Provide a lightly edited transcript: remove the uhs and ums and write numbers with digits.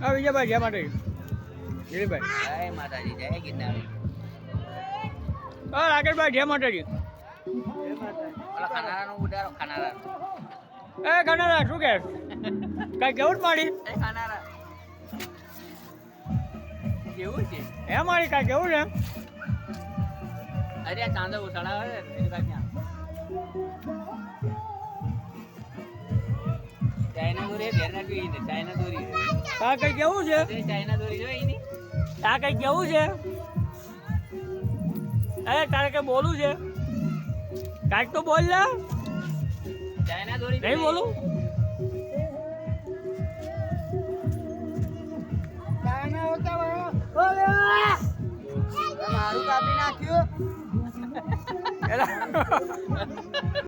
આ વિજયભાઈ જય માતાજી દિલીપભાઈ જય માતાજી જય ગિરનાર હા રાકેશભાઈ જય માતાજી ઓલા ખાનારાનો ઉડારો ખાનારા એ ખાનારા શું કે કઈ કેવું જ મારી એ ખાનારા કેવું છે હે મારી કઈ કેવું છે અરે આ ચાંદો ઉછાળા હોય ને ત્યાં ચાઇના દોરી ઘેર નાખી ને ચાઇના દોરી આ કઈ કેવું છે ચાઇના દોરી જોઈ ની આ કઈ કેવું છે અરે તારે કઈ બોલું છે કાંઈક તો બોલ લે ચાઇના દોરી નહીં બોલું ચાઇના હોતા બોલે મારું કાપી નાખ્યું